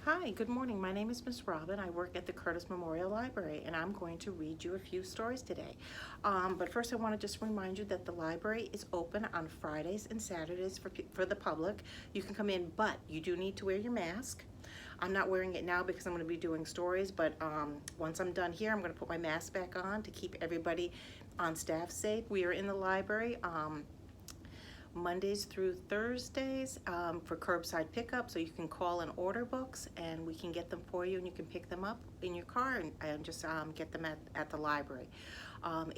Hi, good morning. My name is Miss Robin. I work at the Curtis Memorial Library, and I'm going to read you a few stories today. But first, I want to just remind you that the library is open on Fridays and Saturdays for the public. You can come in, but you do need to wear your mask. I'm not wearing it now because I'm going to be doing stories, but once I'm done here, I'm going to put my mask back on to keep everybody on staff safe. We are in the library Mondays through Thursdays for curbside pickup, so you can call and order books and we can get them for you and you can pick them up in your car and just get them at the library.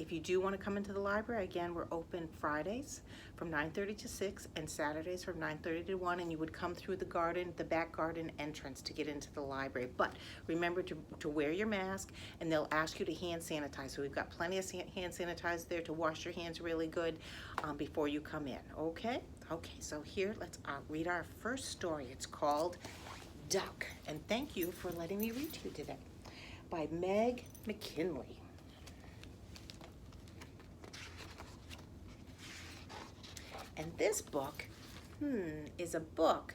If you do want to come into the library, again, we're open Fridays from 9:30 to 6 and Saturdays from 9:30 to 1, and you would come through the back garden entrance to get into the library. But remember to wear your mask, and they'll ask you to hand sanitize. So we've got plenty of hand sanitizer there to wash your hands really good before you come in, okay? Okay, so here, let's read our first story. It's called Duck, and thank you for letting me read to you today, by Meg McKinley. And this book is a book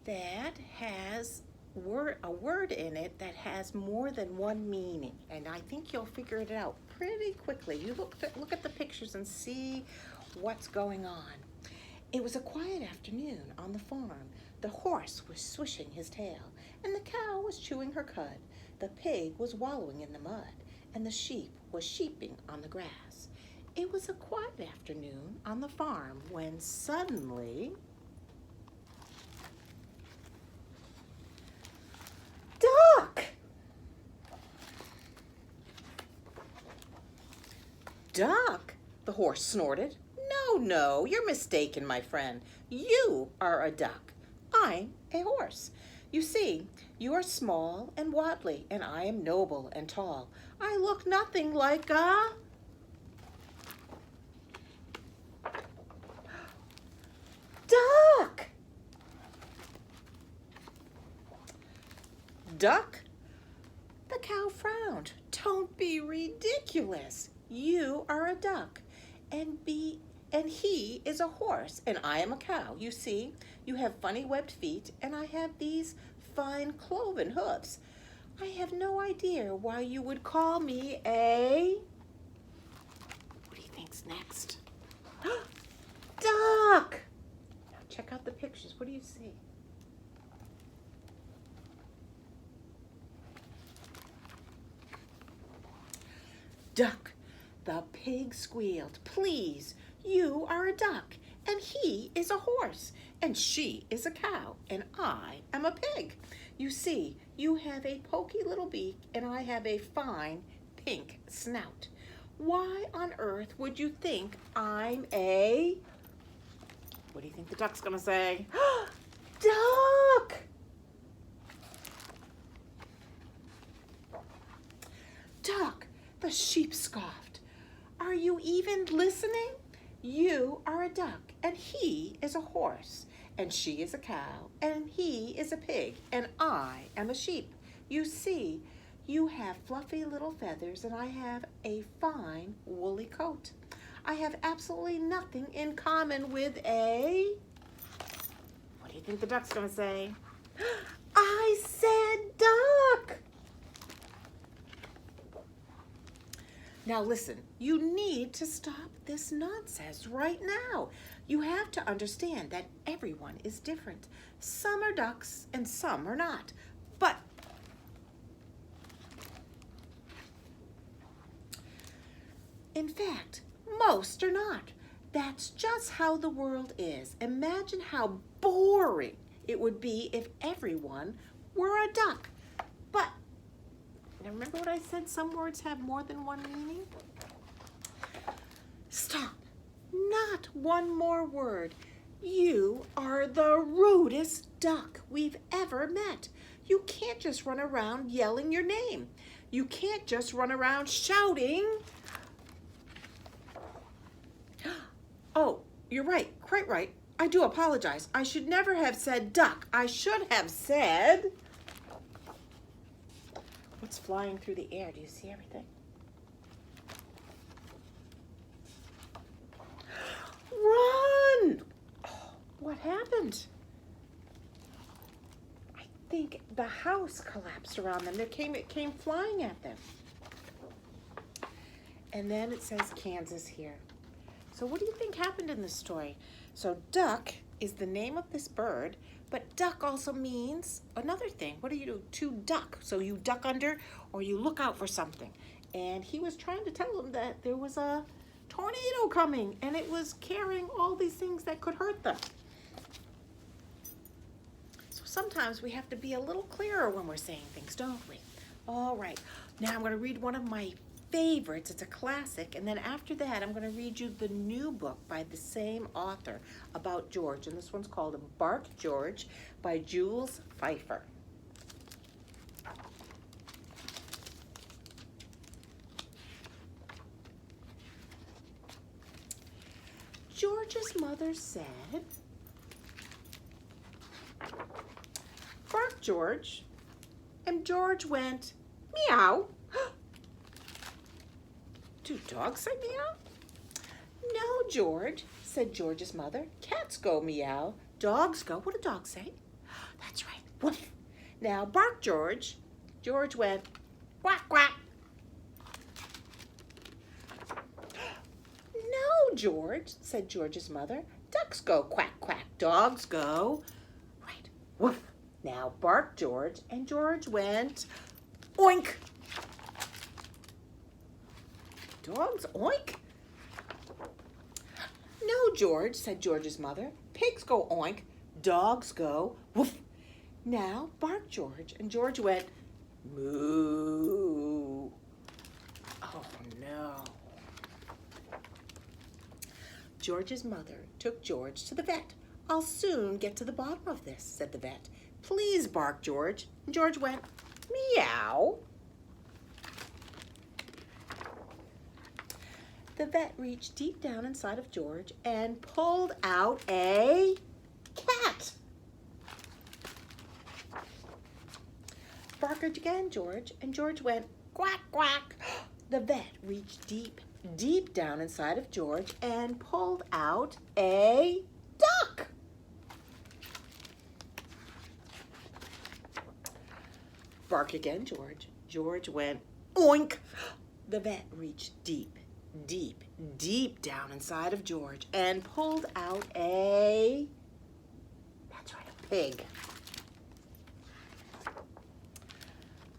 that has a word in it that has more than one meaning. And I think you'll figure it out pretty quickly. You look at the pictures and see what's going on. It was a quiet afternoon on the farm. The horse was swishing his tail, and the cow was chewing her cud. The pig was wallowing in the mud, and the sheep was sheeping on the grass. It was a quiet afternoon on the farm when suddenly Duck! Duck, the horse snorted. No, you're mistaken, my friend. You are a duck. I'm a horse. You see, you are small and waddly, and I am noble and tall. I look nothing like a... Duck! Duck? The cow frowned. Don't be ridiculous. You are a duck, and he is a horse, and I am a cow. You see, you have funny webbed feet, and I have these fine cloven hoofs. I have no idea why you would call me a... What do you think's next? Duck! Now check out the pictures. What do you see? Duck. The pig squealed. Please, you are a duck, and he is a horse, and she is a cow, and I am a pig. You see, you have a poky little beak, and I have a fine pink snout. Why on earth would you think I'm a... What do you think the duck's gonna say? Duck! Duck, the sheep scoffed. Are you even listening? You are a duck, and he is a horse, and she is a cow, and he is a pig, and I am a sheep. You see, you have fluffy little feathers, and I have a fine woolly coat. I have absolutely nothing in common with a... What do you think the duck's gonna say? I said duck! Now listen, you need to stop this nonsense right now. You have to understand that everyone is different. Some are ducks and some are not. But in fact, most are not. That's just how the world is. Imagine how boring it would be if everyone were a duck. But now remember what I said? Some words have more than one meaning. Stop. Not one more word. You are the rudest duck we've ever met. You can't just run around yelling your name. You can't just run around shouting. Oh, you're right, quite right. I do apologize. I should never have said duck. I should have said... What's flying through the air? Do you see everything? Run! Oh, what happened? I think the house collapsed around them. It came flying at them. And then it says Kansas here. So what do you think happened in this story? So duck is the name of this bird, but duck also means another thing. What do you do? To duck. So you duck under or you look out for something. And he was trying to tell them that there was a tornado coming and it was carrying all these things that could hurt them. So sometimes we have to be a little clearer when we're saying things, don't we? All right, now I'm going to read one of my favorites. It's a classic, and then after that I'm going to read you the new book by the same author about George, and this one's called Bark George by Jules Pfeiffer. George's mother said, "Bark, George," and George went, "Meow." Do dogs say meow? No, George, said George's mother. Cats go meow, dogs go, what do dogs say? That's right, woof. Now bark, George. George went, quack, quack. No, George, said George's mother. Ducks go quack, quack, dogs go, right, woof. Now bark, George, and George went, oink. Dogs oink? No, George, said George's mother. Pigs go oink, dogs go woof. Now bark, George, and George went moo. Oh no. George's mother took George to the vet. I'll soon get to the bottom of this, said the vet. Please bark, George. And George went meow. The vet reached deep down inside of George and pulled out a cat. Bark again, George, and George went quack, quack. The vet reached deep, deep down inside of George and pulled out a duck. Bark again, George. George went oink. The vet reached deep, deep, deep down inside of George and pulled out a, that's right, a pig.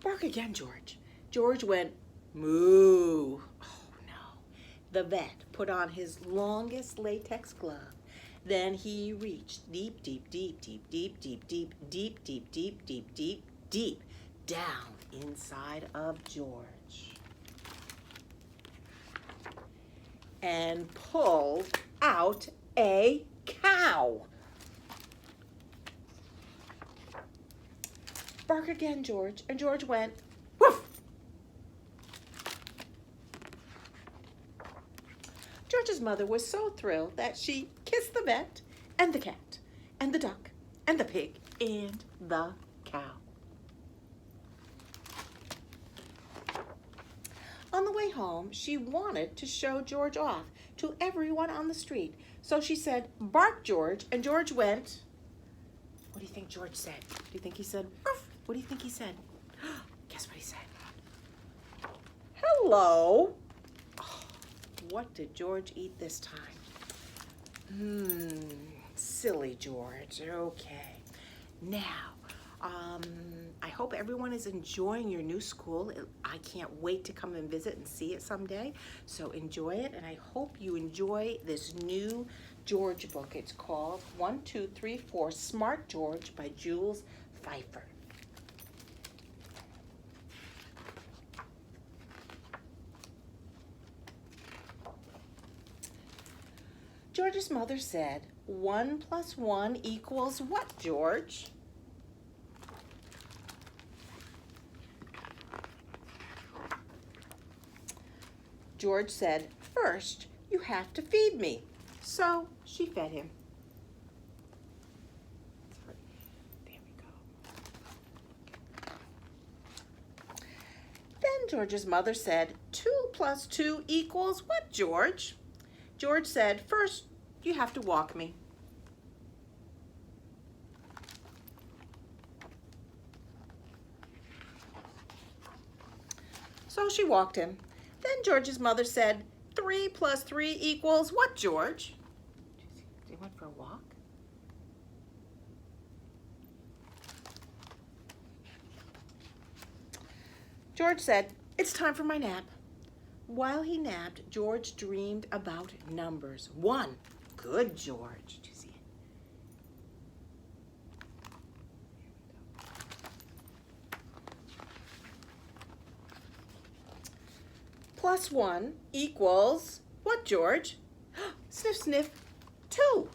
Bark again, George. George went moo. Oh no. The vet put on his longest latex glove. Then he reached deep, deep, deep, deep, deep, deep, deep, deep, deep, deep, deep, deep, deep down inside of George. And pulled out a cow. Bark again, George, and George went woof. George's mother was so thrilled that she kissed the vet and the cat and the duck and the pig and the cow. On the way home, she wanted to show George off to everyone on the street. So she said, bark, George, and George went, what do you think George said? Do you think he said, ruff? What do you think he said? Guess what he said? Hello. Oh, what did George eat this time? Silly George. Okay. Now, I hope everyone is enjoying your new school. I can't wait to come and visit and see it someday. So enjoy it, and I hope you enjoy this new George book. It's called 1, 2, 3, 4 Smart George by Jules Pfeiffer. George's mother said, 1 + 1 equals what, George? George said, first, you have to feed me. So she fed him. There we go. Then George's mother said, 2 + 2 equals what, George? George said, first, you have to walk me. So she walked him. Then George's mother said, 3 plus 3 equals what, George? They went for a walk. George said, it's time for my nap. While he napped, George dreamed about numbers. 1. Good, George. Do you see it? Plus 1 equals what, George? Sniff, sniff. 2.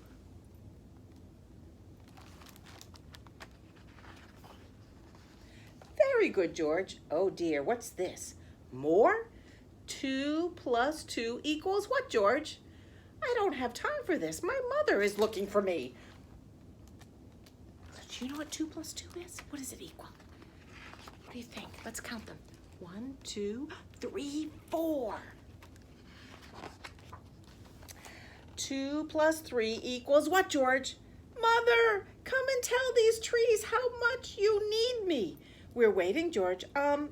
Very good, George. Oh dear, what's this? More? 2 plus 2 equals what, George? I don't have time for this. My mother is looking for me. Do you know what 2 plus 2 is? What does it equal? What do you think? Let's count them. 1, 2, 3, 4. 2 plus 3 equals what, George? Mother, come and tell these trees how much you need me. We're waiting, George. 5?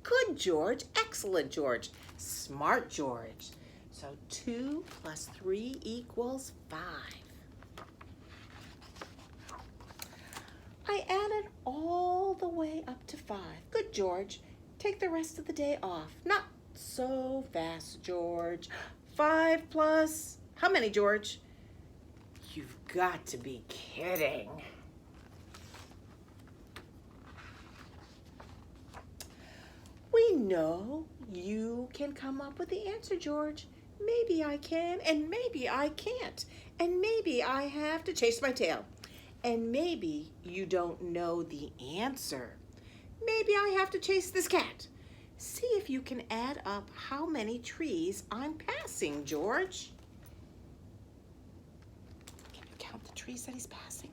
Good, George. Excellent, George. Smart, George. So 2 plus 3 equals 5. I added all the way up to 5. Good, George. Take the rest of the day off. Not so fast, George. 5 plus... How many, George? You've got to be kidding. We know you can come up with the answer, George. Maybe I can, and maybe I can't. And maybe I have to chase my tail. And maybe you don't know the answer. Maybe I have to chase this cat. See if you can add up how many trees I'm passing, George. Can you count the trees that he's passing?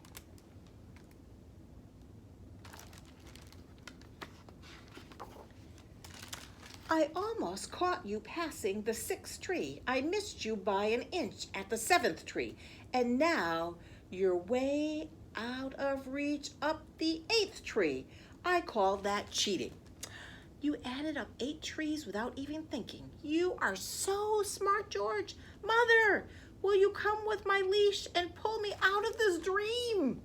I almost caught you passing the 6th tree. I missed you by an inch at the 7th tree. And now you're way out of reach up the 8th tree. I call that cheating. You added up 8 trees without even thinking. You are so smart, George. Mother, will you come with my leash and pull me out of this dream?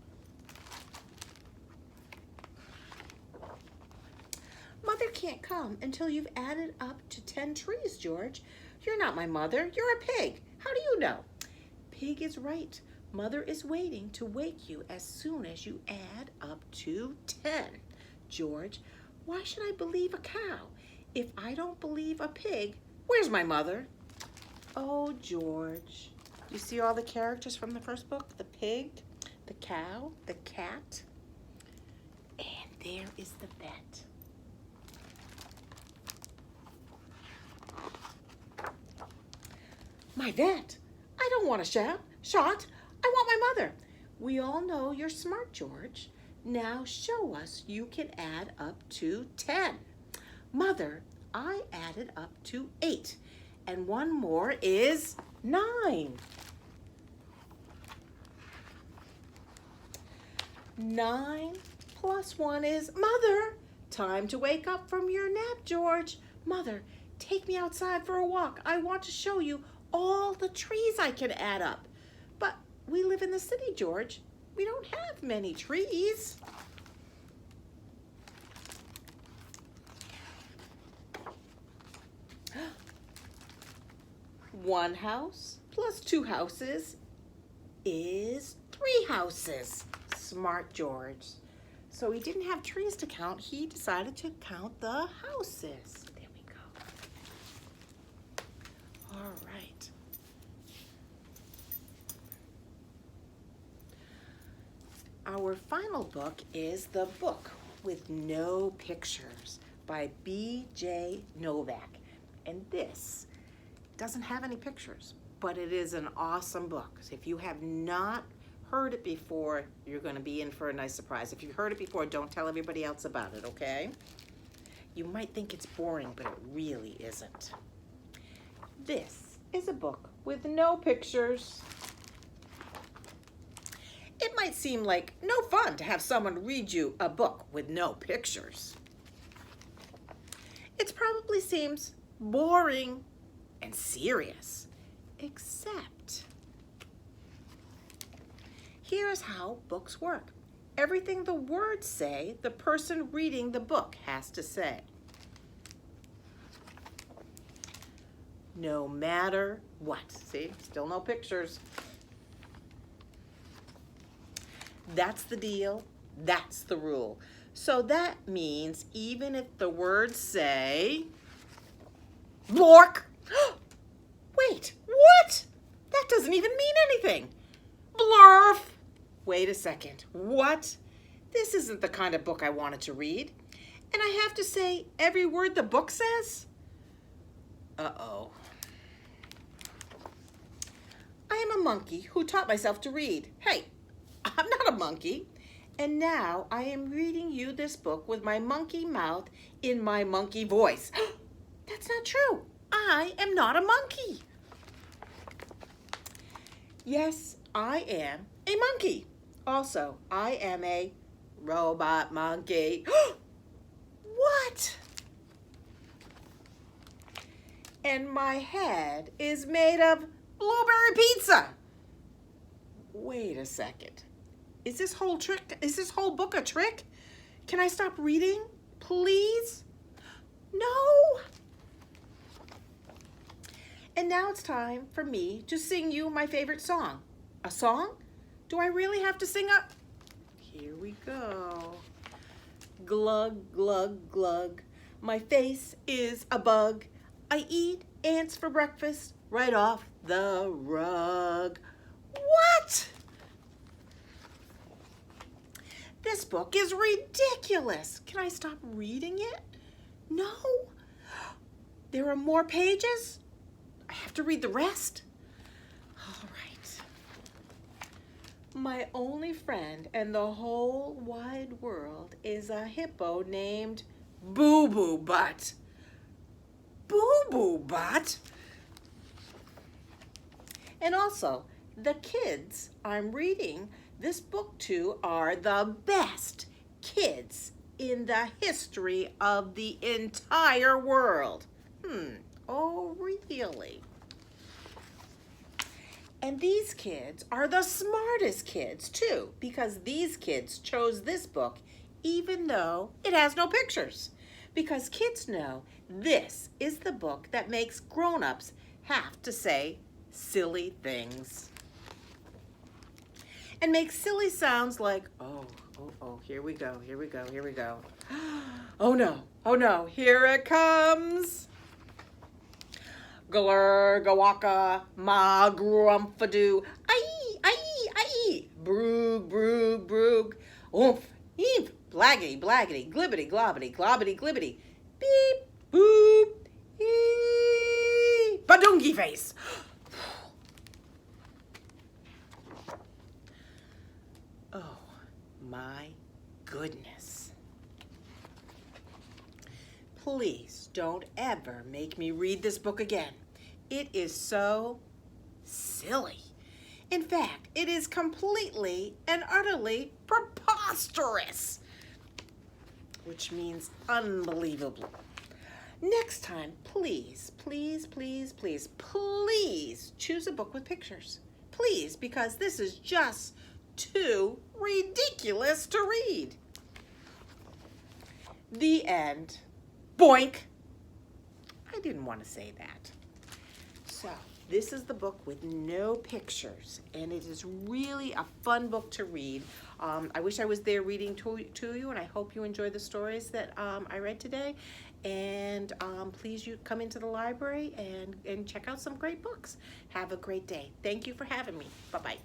Mother can't come until you've added up to 10 trees, George. You're not my mother. You're a pig. How do you know? Pig is right. Mother is waiting to wake you as soon as you add up to 10. George, why should I believe a cow? If I don't believe a pig, where's my mother? Oh, George. You see all the characters from the first book? The pig, the cow, the cat, and there is the vet. My vet? I don't want a shot. I want my mother. We all know you're smart, George. Now show us you can add up to 10. Mother, I added up to 8. And one more is 9. 9 plus 1 is... Mother, time to wake up from your nap, George. Mother, take me outside for a walk. I want to show you all the trees I can add up. But we live in the city, George. We don't have many trees. One house plus 2 houses is 3 houses. Smart George. So he didn't have trees to count. He decided to count the houses. There we go. All right. Our final book is The Book with No Pictures by B.J. Novak. And this doesn't have any pictures, but it is an awesome book. So if you have not heard it before, you're going to be in for a nice surprise. If you've heard it before, don't tell everybody else about it, okay? You might think it's boring, but it really isn't. This is a book with no pictures. It might seem like no fun to have someone read you a book with no pictures. It probably seems boring and serious, except here's how books work. Everything the words say, the person reading the book has to say. No matter what. See, still no pictures. That's the deal. That's the rule. So that means even if the words say, Blork. Wait, what? That doesn't even mean anything. Blurf. Wait a second. What? This isn't the kind of book I wanted to read. And I have to say every word the book says? Uh-oh. I am a monkey who taught myself to read. Hey, I'm not a monkey. And now I am reading you this book with my monkey mouth in my monkey voice. That's not true. I am not a monkey. Yes, I am a monkey. Also, I am a robot monkey. What? And my head is made of blueberry pizza. Wait a second. Is this whole book a trick? Can I stop reading, please? No. And now it's time for me to sing you my favorite song. A song? Do I really have to sing up? Here we go. Glug, glug, glug. My face is a bug. I eat ants for breakfast right off the rug. What? This book is ridiculous. Can I stop reading it? No. There are more pages? I have to read the rest? All right. My only friend in the whole wide world is a hippo named Boo Boo Butt. Boo Boo Butt? And also, the kids I'm reading this book to are the best kids in the history of the entire world. Oh, really? And these kids are the smartest kids too, because these kids chose this book even though it has no pictures. Because kids know this is the book that makes grown-ups have to say silly things. And make silly sounds like, oh, here we go, here we go, here we go. Oh no, here it comes. Glur, gawaka, ma, grumpfadoo, aye, broog, broog, broog, oomph, eep, blaggity, blaggity, glibbity, globbity, globbity, glibbity, beep, boop, ee, badungy face. Oh, my goodness. Please don't ever make me read this book again. It is so silly. In fact, it is completely and utterly preposterous, which means unbelievable. Next time, please, please, please, please, please choose a book with pictures. Please, because this is just too ridiculous to read. The end. Boink. I didn't want to say that. So, this is the book with no pictures, and it is really a fun book to read. I wish I was there reading to you, and I hope you enjoy the stories that I read today. And please come into the library and check out some great books. Have a great day. Thank you for having me. Bye-bye.